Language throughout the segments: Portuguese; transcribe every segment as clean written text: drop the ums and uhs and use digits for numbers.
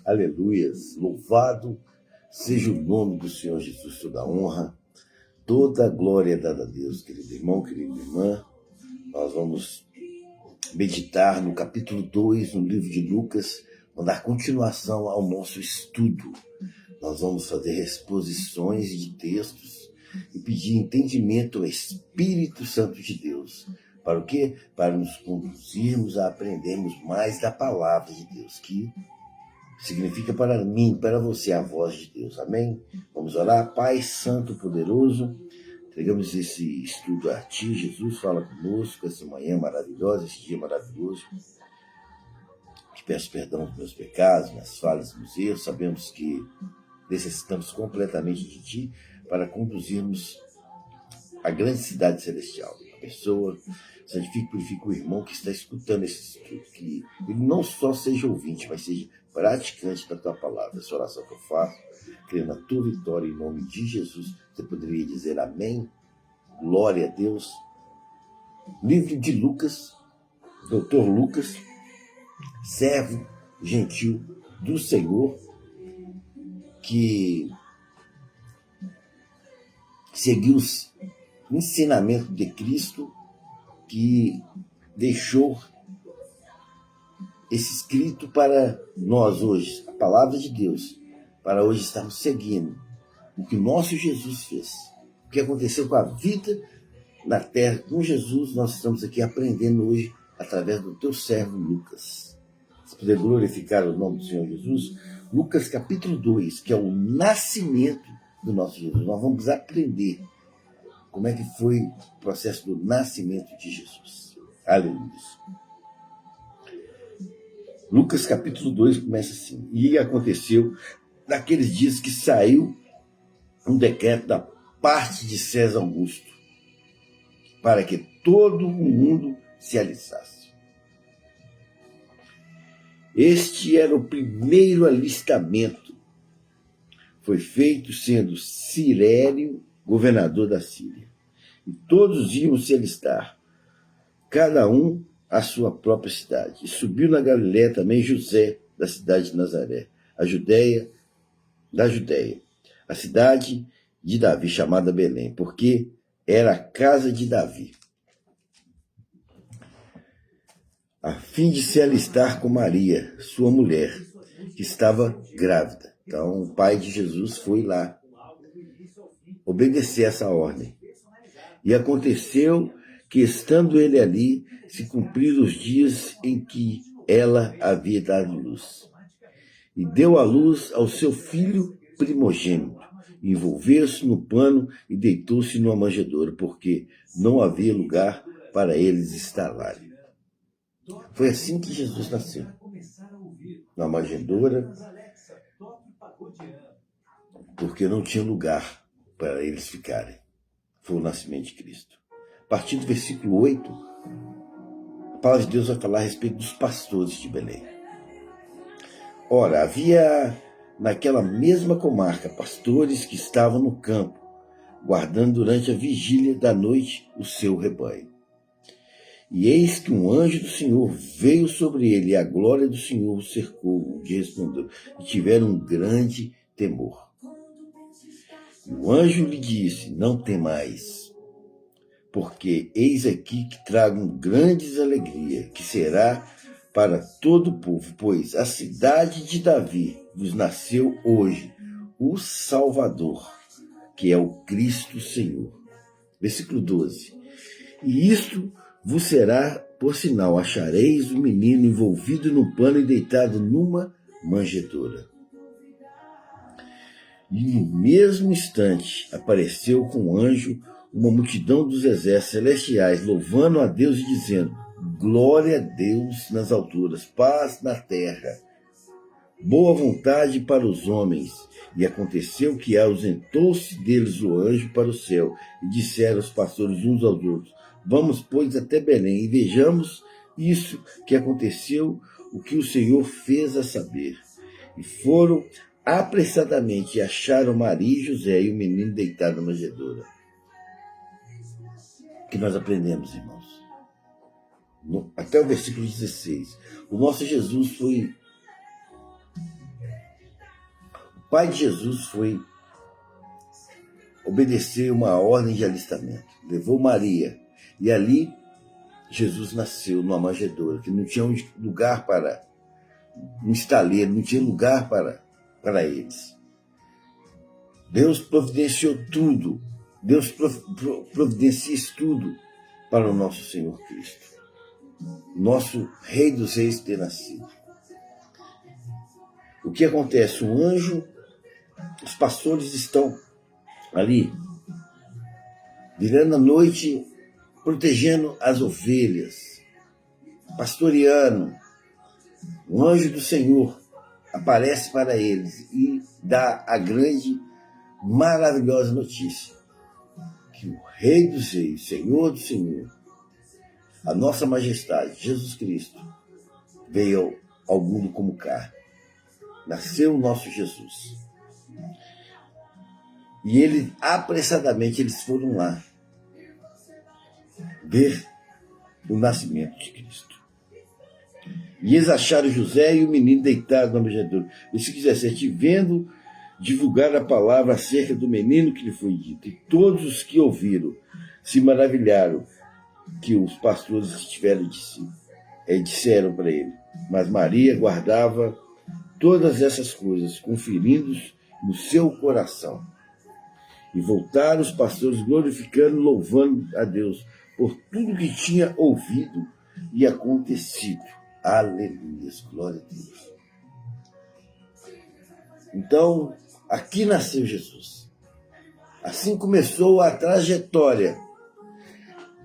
Aleluias. Louvado seja o nome do Senhor Jesus, toda honra, toda glória é dada a Deus, querido irmão, querida irmã. Nós vamos meditar no capítulo 2, no livro de Lucas, vamos dar continuação ao nosso estudo. Nós vamos fazer exposições de textos e pedir entendimento ao Espírito Santo de Deus. Para o quê? Para nos conduzirmos a aprendermos mais da palavra de Deus, que significa para mim, para você, a voz de Deus. Amém? Vamos orar. Pai Santo, poderoso, entregamos esse estudo a Ti, Jesus. Fala conosco essa manhã maravilhosa, esse dia maravilhoso. Te peço perdão dos meus pecados, minhas falhas, meus erros. Sabemos que necessitamos completamente de Ti para conduzirmos a grande cidade celestial. A pessoa, santifique e purifique o irmão que está escutando esse estudo, que ele não só seja ouvinte, mas seja praticante da Tua palavra. Essa oração que eu faço, crendo na Tua vitória em nome de Jesus. Você poderia dizer amém? Glória a Deus. Livro de Lucas, Doutor Lucas, servo gentil do Senhor, que seguiu os ensinamentos de Cristo, que deixou esse escrito para nós hoje, a palavra de Deus, para hoje estarmos seguindo o que o nosso Jesus fez, o que aconteceu com a vida na terra com Jesus. Nós estamos aqui aprendendo hoje através do teu servo Lucas. Se puder glorificar o nome do Senhor Jesus, Lucas capítulo 2, que é o nascimento do nosso Jesus. Nós vamos aprender como é que foi o processo do nascimento de Jesus. Aleluia. Lucas capítulo 2 começa assim: E aconteceu naqueles dias que saiu um decreto da parte de César Augusto, para que todo o mundo se alistasse. Este era o primeiro alistamento. Foi feito sendo Cirénio governador da Síria. E todos iam se alistar, cada um à sua própria cidade. E subiu na Galiléia também José, da cidade de Nazaré, da Judéia, a cidade de Davi, chamada Belém, porque era a casa de Davi, a fim de se alistar com Maria, sua mulher, que estava grávida. Então, o pai de Jesus foi lá obedecer essa ordem. E aconteceu que, estando ele ali, se cumpriram os dias em que ela havia dado luz. E deu à luz ao seu filho primogênito, envolveu-se no pano e deitou-se numa manjedoura, porque não havia lugar para eles instalarem. Foi assim que Jesus nasceu, na manjedoura, porque não tinha lugar para eles ficarem. Foi o nascimento de Cristo. A partir do versículo 8, a palavra de Deus vai falar a respeito dos pastores de Belém. Ora, havia naquela mesma comarca pastores que estavam no campo, guardando durante a vigília da noite o seu rebanho. E eis que um anjo do Senhor veio sobre ele, e a glória do Senhor o cercou, que respondeu, e tiveram um grande temor. E o anjo lhe disse: Não temais, porque eis aqui que trago grandes alegria, que será para todo o povo, pois a cidade de Davi vos nasceu hoje o Salvador, que é o Cristo Senhor. Versículo 12. E isto vos será por sinal: achareis o menino envolvido no pano e deitado numa manjedoura. E no mesmo instante apareceu com o anjo uma multidão dos exércitos celestiais, louvando a Deus e dizendo: Glória a Deus nas alturas, paz na terra, boa vontade para os homens. E aconteceu que ausentou-se deles o anjo para o céu, e disseram os pastores uns aos outros: Vamos, pois, até Belém, e vejamos isso que aconteceu, o que o Senhor fez a saber. E foram apressadamente, e acharam Maria e José e o menino deitado na manjedoura. O que nós aprendemos, irmãos? Até o versículo 16. O nosso Jesus foi pai de Jesus foi obedecer uma ordem de alistamento. Levou Maria. E ali Jesus nasceu numa manjedoura, que não tinha lugar para um estaleiro, não tinha lugar para eles. Deus providenciou tudo. Deus providencia tudo para o nosso Senhor Cristo. Nosso Rei dos Reis ter nascido. O que acontece? Um anjo, os pastores estão ali, virando a noite, protegendo as ovelhas, pastoreando. O anjo do Senhor aparece para eles e dá a grande, maravilhosa notícia que o Rei dos Reis, Senhor do Senhor, a nossa majestade, Jesus Cristo, veio ao mundo como carne. Nasceu o nosso Jesus. E apressadamente, eles foram lá ver o nascimento de Cristo. E eles acharam José e o menino deitado na manjedoura. Versículo 17, vendo divulgar a palavra acerca do menino que lhe foi dito. E todos os que ouviram se maravilharam que os pastores disseram para ele. Mas Maria guardava todas essas coisas, conferindo-os no seu coração. E voltaram os pastores glorificando, louvando a Deus por tudo que tinha ouvido e acontecido. Aleluia, glória a Deus. Então, aqui nasceu Jesus. Assim começou a trajetória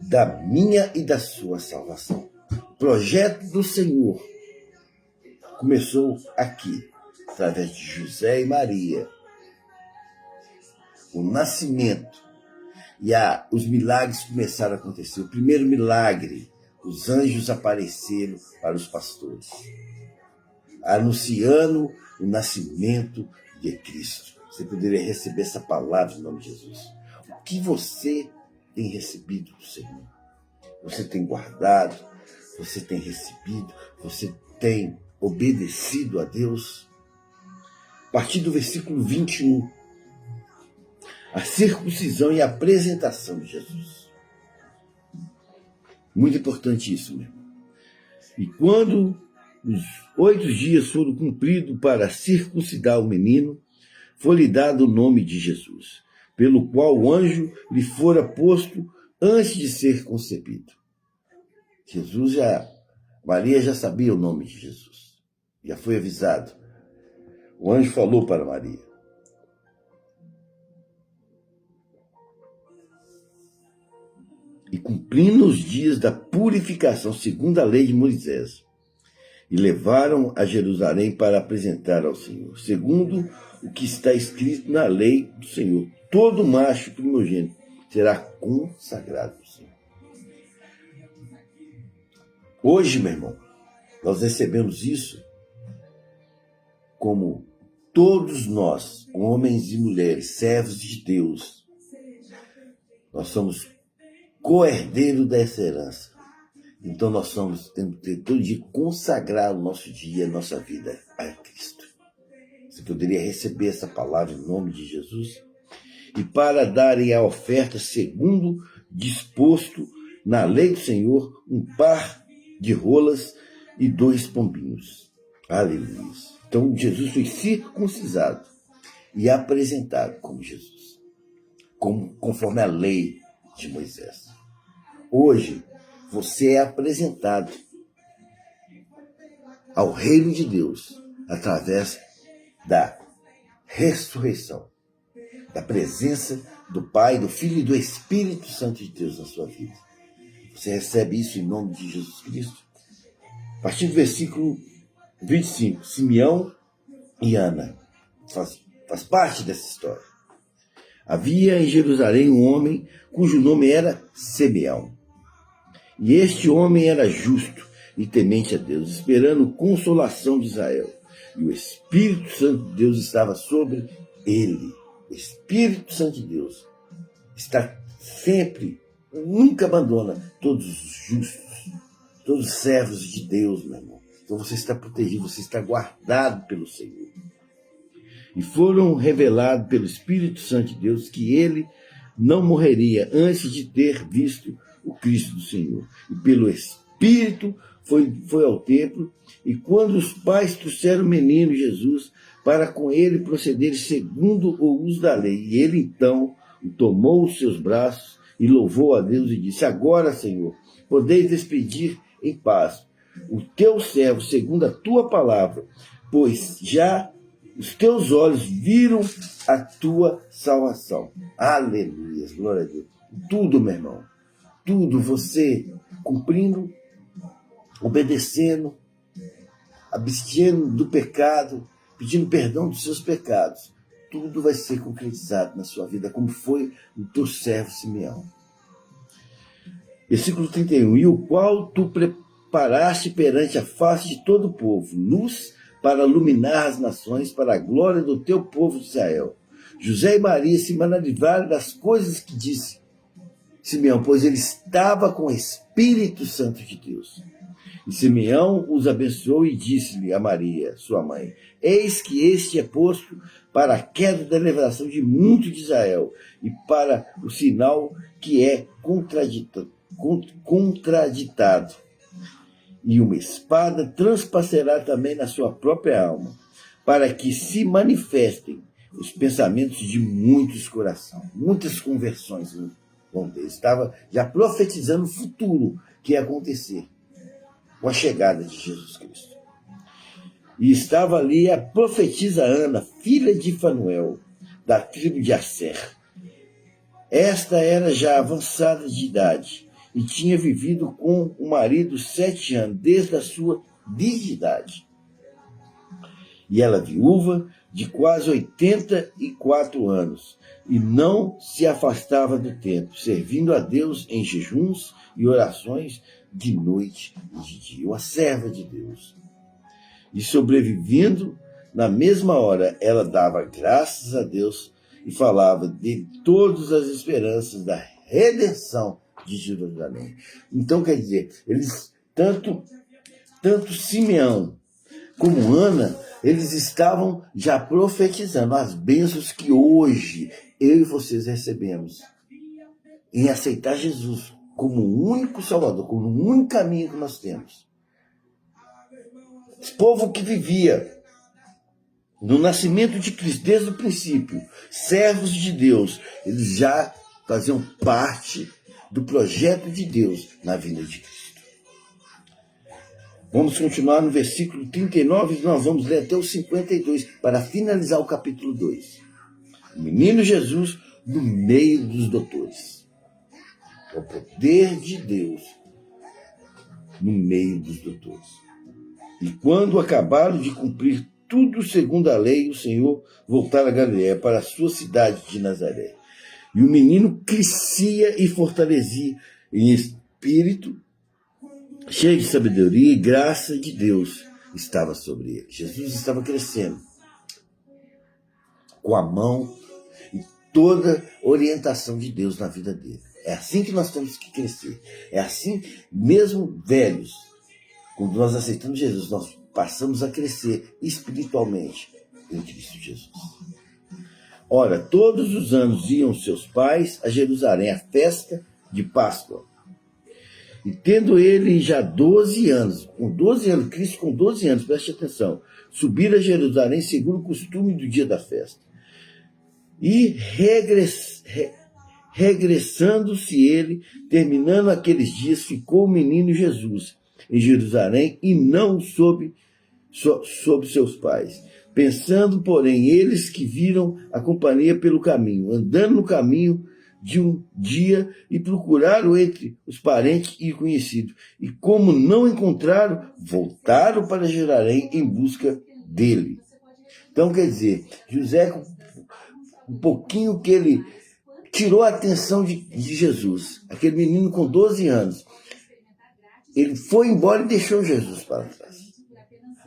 da minha e da sua salvação. O projeto do Senhor começou aqui, através de José e Maria. O nascimento e os milagres começaram a acontecer. O primeiro milagre, os anjos apareceram para os pastores, anunciando o nascimento de Cristo. Você poderia receber essa palavra em nome de Jesus. O que você tem recebido do Senhor? Você tem guardado? Você tem recebido? Você tem obedecido a Deus? A partir do versículo 21, a circuncisão e a apresentação de Jesus. Muito importante isso, meu irmão. E quando os 8 dias foram cumpridos para circuncidar o menino, foi-lhe dado o nome de Jesus, pelo qual o anjo lhe fora posto antes de ser concebido. Maria já sabia o nome de Jesus. Já foi avisado. O anjo falou para Maria. E cumprindo os dias da purificação, segundo a lei de Moisés, e levaram a Jerusalém para apresentar ao Senhor, segundo o que está escrito na lei do Senhor. Todo macho primogênito será consagrado ao Senhor. Hoje, meu irmão, nós recebemos isso como todos nós, homens e mulheres, servos de Deus, nós somos co-herdeiro dessa herança. Então nós temos que todo dia consagrar o nosso dia, a nossa vida a Cristo. Você poderia receber essa palavra em nome de Jesus? E para darem a oferta segundo disposto na lei do Senhor, um par de rolas e 2 pombinhos. Aleluia. Então Jesus foi circuncisado e apresentado como Jesus, conforme a lei de Moisés. Hoje, você é apresentado ao reino de Deus através da ressurreição, da presença do Pai, do Filho e do Espírito Santo de Deus na sua vida. Você recebe isso em nome de Jesus Cristo? A partir do versículo 25, Simeão e Ana faz parte dessa história. Havia em Jerusalém um homem cujo nome era Simeão. E este homem era justo e temente a Deus, esperando consolação de Israel. E o Espírito Santo de Deus estava sobre ele. O Espírito Santo de Deus está sempre, nunca abandona todos os justos, todos os servos de Deus, meu irmão. Então você está protegido, você está guardado pelo Senhor. e foram revelados pelo Espírito Santo de Deus que ele não morreria antes de ter visto o Cristo do Senhor. E pelo Espírito foi ao templo, e quando os pais trouxeram o menino Jesus para com ele procederem segundo o uso da lei, e ele então o tomou os seus braços e louvou a Deus e disse: agora, Senhor, podeis despedir em paz o teu servo segundo a tua palavra, pois já os teus olhos viram a tua salvação. Aleluia, glória a Deus. Tudo, meu irmão, tudo você cumprindo, obedecendo, abstendo do pecado, pedindo perdão dos seus pecados, tudo vai ser concretizado na sua vida, como foi o teu servo Simeão. Versículo 31. E o qual tu preparaste perante a face de todo o povo, luz para iluminar as nações, para a glória do teu povo de Israel. José e Maria se maravilharam das coisas que disse Simeão, pois ele estava com o Espírito Santo de Deus. E Simeão os abençoou e disse-lhe a Maria, sua mãe: eis que este é posto para a queda da elevação de muito de Israel, e para o sinal que é contraditado. E uma espada transpassará também na sua própria alma, para que se manifestem os pensamentos de muitos corações. Muitas conversões vão ter. Estava já profetizando o futuro que ia acontecer com a chegada de Jesus Cristo. E estava ali a profetisa Ana, filha de Fanuel, da tribo de Asser. Esta era já avançada de idade e tinha vivido com o marido 7 anos, desde a sua virgindade. E ela viúva de quase 84 anos, e não se afastava do templo, servindo a Deus em jejuns e orações de noite e de dia. Uma serva de Deus. E sobrevivendo, na mesma hora, ela dava graças a Deus e falava de todas as esperanças da redenção de Jerusalém. Então, quer dizer, eles, tanto Simeão como Ana, eles estavam já profetizando as bênçãos que hoje eu e vocês recebemos em aceitar Jesus como o único Salvador, como o único caminho que nós temos. Esse povo que vivia no nascimento de Cristo, desde o princípio, servos de Deus, eles já faziam parte do projeto de Deus na vida de Cristo. Vamos continuar no versículo 39, nós vamos ler até o 52, para finalizar o capítulo 2. O menino Jesus no meio dos doutores. O poder de Deus no meio dos doutores. E quando acabaram de cumprir tudo segundo a lei, o Senhor voltara a Galiléia, para a sua cidade de Nazaré. E o menino crescia e fortalecia em espírito, cheio de sabedoria e graça de Deus estava sobre ele. Jesus estava crescendo com a mão e toda a orientação de Deus na vida dele. É assim que nós temos que crescer. É assim, mesmo velhos, quando nós aceitamos Jesus, nós passamos a crescer espiritualmente em Cristo Jesus. Ora, todos os anos iam seus pais a Jerusalém, à festa de Páscoa. E tendo ele já 12 anos, Cristo com 12 anos, preste atenção, subir a Jerusalém segundo o costume do dia da festa. E regressando-se ele, terminando aqueles dias, ficou o menino Jesus em Jerusalém e não sob seus pais. Pensando, porém, eles que viram a companhia pelo caminho, andando no caminho de um dia e procuraram entre os parentes e conhecidos. E como não encontraram, voltaram para Jerusalém em busca dele. Então, quer dizer, José, um pouquinho que ele tirou a atenção de Jesus, aquele menino com 12 anos, ele foi embora e deixou Jesus para trás.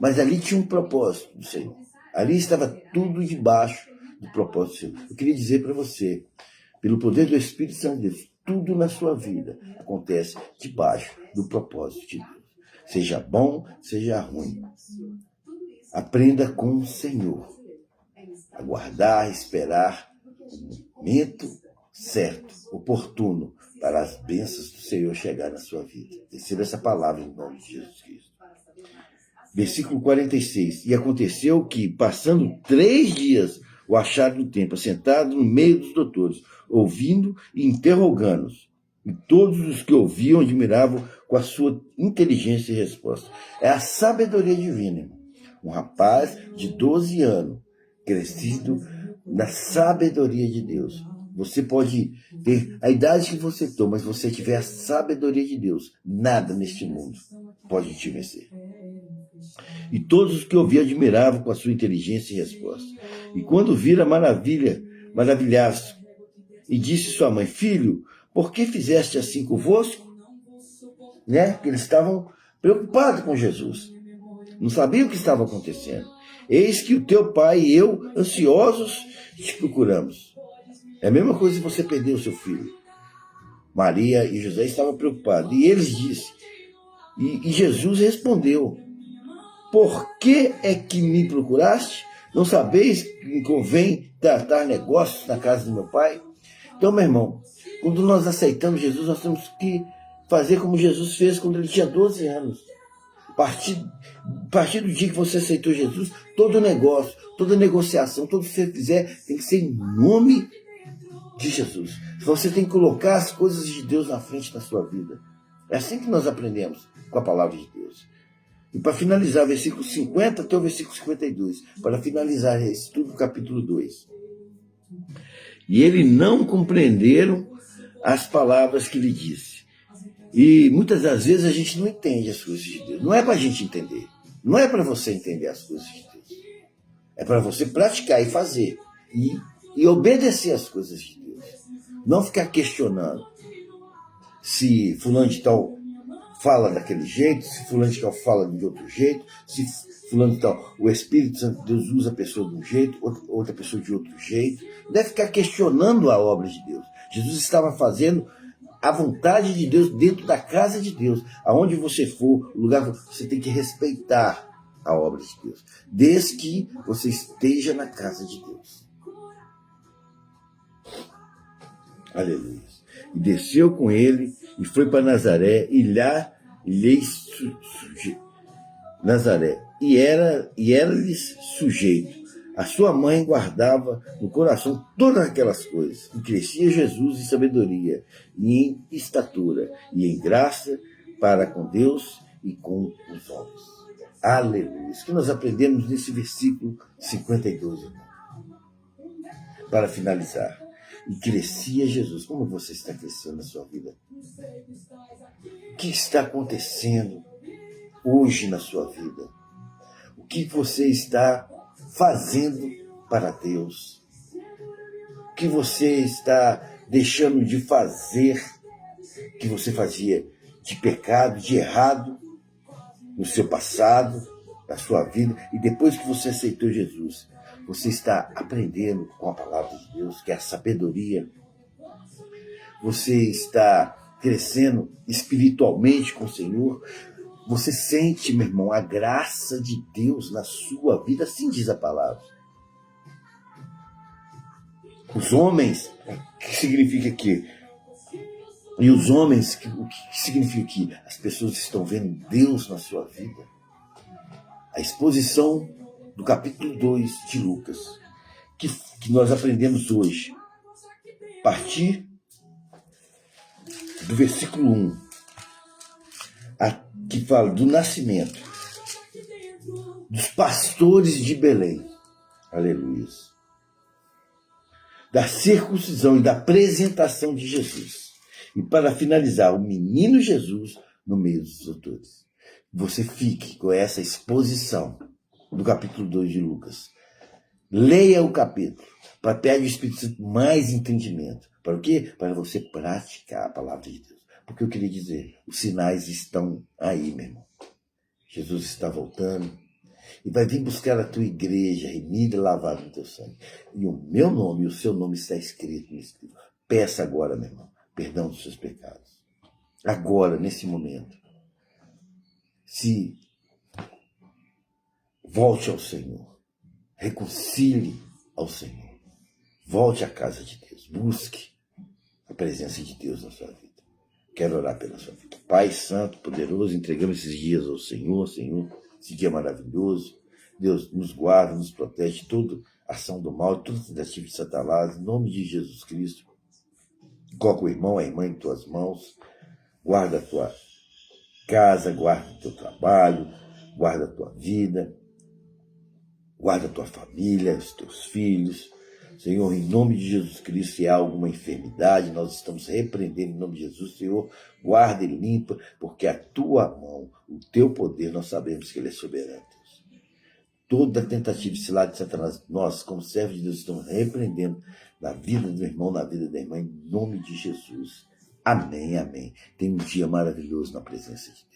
Mas ali tinha um propósito do Senhor. Ali estava tudo debaixo do propósito do Senhor. Eu queria dizer para você, pelo poder do Espírito Santo de Deus, tudo na sua vida acontece debaixo do propósito de Deus. Seja bom, seja ruim. Aprenda com o Senhor. aguardar, esperar o momento certo, oportuno, para as bênçãos do Senhor chegar na sua vida. Receba essa palavra em nome de Jesus Cristo. Versículo 46. E aconteceu que, passando 3 dias, o acharam no templo, sentado no meio dos doutores, ouvindo e interrogando-os. E todos os que ouviam admiravam com a sua inteligência e resposta. É a sabedoria divina, irmão. Um rapaz de 12 anos, crescido na sabedoria de Deus. Você pode ter a idade que você tem, mas se você tiver a sabedoria de Deus, nada neste mundo pode te vencer. E todos os que ouviam admiravam com a sua inteligência e resposta. E quando viram maravilhavam-se. E disse sua mãe: filho, por que fizeste assim convosco? Porque eles estavam preocupados com Jesus. Não sabiam o que estava acontecendo. Eis que o teu pai e eu, ansiosos, te procuramos. É a mesma coisa se você perder o seu filho. Maria e José estavam preocupados. E eles disseram, e Jesus respondeu: por que é que me procuraste? Não sabeis que me convém tratar negócios na casa do meu pai? Então, meu irmão, quando nós aceitamos Jesus, nós temos que fazer como Jesus fez quando ele tinha 12 anos. A partir do dia que você aceitou Jesus, todo negócio, toda negociação, tudo que você fizer tem que ser em nome de Jesus. Você tem que colocar as coisas de Deus na frente da sua vida. É assim que nós aprendemos com a palavra de Deus. E para finalizar, versículo 50 até o versículo 52, para finalizar esse estudo, capítulo 2. E eles não compreenderam as palavras que lhe disse. E muitas das vezes a gente não entende as coisas de Deus. Não é para a gente entender. Não é para você entender as coisas de Deus. É para você praticar e fazer. E obedecer as coisas de Deus. Não ficar questionando se fulano de tal fala daquele jeito, se fulano de tal fala de outro jeito, se fulano de tal, o Espírito Santo de Deus usa a pessoa de um jeito, outra pessoa de outro jeito. Não deve ficar questionando a obra de Deus. Jesus estava fazendo a vontade de Deus dentro da casa de Deus. Aonde você for, o lugar, você tem que respeitar a obra de Deus, desde que você esteja na casa de Deus. Aleluia. E desceu com ele e foi para Nazaré, e lá Nazaré, e era-lhes sujeito. A sua mãe guardava no coração todas aquelas coisas, e crescia Jesus em sabedoria, e em estatura, e em graça para com Deus e com os homens. Aleluia. Isso que nós aprendemos nesse versículo 52, irmão. Para finalizar. E crescia Jesus. Como você está crescendo na sua vida? O que está acontecendo hoje na sua vida? O que você está fazendo para Deus? O que você está deixando de fazer que você fazia de pecado, de errado no seu passado, na sua vida, e depois que você aceitou Jesus, você está aprendendo com a palavra de Deus, que é a sabedoria. Você está crescendo espiritualmente com o Senhor. Você sente, meu irmão, a graça de Deus na sua vida, assim diz a palavra. Os homens, o que significa aqui? E os homens, o que significa que as pessoas estão vendo Deus na sua vida? A exposição do capítulo 2 de Lucas, que nós aprendemos hoje, a partir do versículo 1, que fala do nascimento dos pastores de Belém, aleluia, da circuncisão e da apresentação de Jesus, e para finalizar, o menino Jesus no meio dos doutores. Você fique com essa exposição do capítulo 2 de Lucas. Leia o capítulo, para pedir ao Espírito Santo mais entendimento. Para o quê? Para você praticar a palavra de Deus. Porque eu queria dizer, os sinais estão aí, meu irmão. Jesus está voltando e vai vir buscar a tua igreja, remida e lavada no teu sangue. E o meu nome e o seu nome está escrito nesse livro. Peça agora, meu irmão, perdão dos seus pecados. Agora, nesse momento. Se volte ao Senhor, reconcilie ao Senhor. Volte à casa de Deus. Busque a presença de Deus na sua vida. Quero orar pela sua vida. Pai Santo, poderoso, entregamos esses dias ao Senhor, esse dia maravilhoso. Deus, nos guarda, nos protege de toda ação do mal, toda tentativa de Satanás, em nome de Jesus Cristo. Coloca o irmão, a irmã em tuas mãos. Guarda a tua casa, guarda o teu trabalho, guarda a tua vida, guarda a tua família, os teus filhos. Senhor, em nome de Jesus Cristo, se há alguma enfermidade, nós estamos repreendendo em nome de Jesus. Senhor, guarda e limpa, porque a tua mão, o teu poder, nós sabemos que ele é soberano, Deus. Toda tentativa de cilada de Satanás, nós, como servos de Deus, estamos repreendendo na vida do irmão, na vida da irmã, em nome de Jesus. Amém, amém. Tenha um dia maravilhoso na presença de Deus.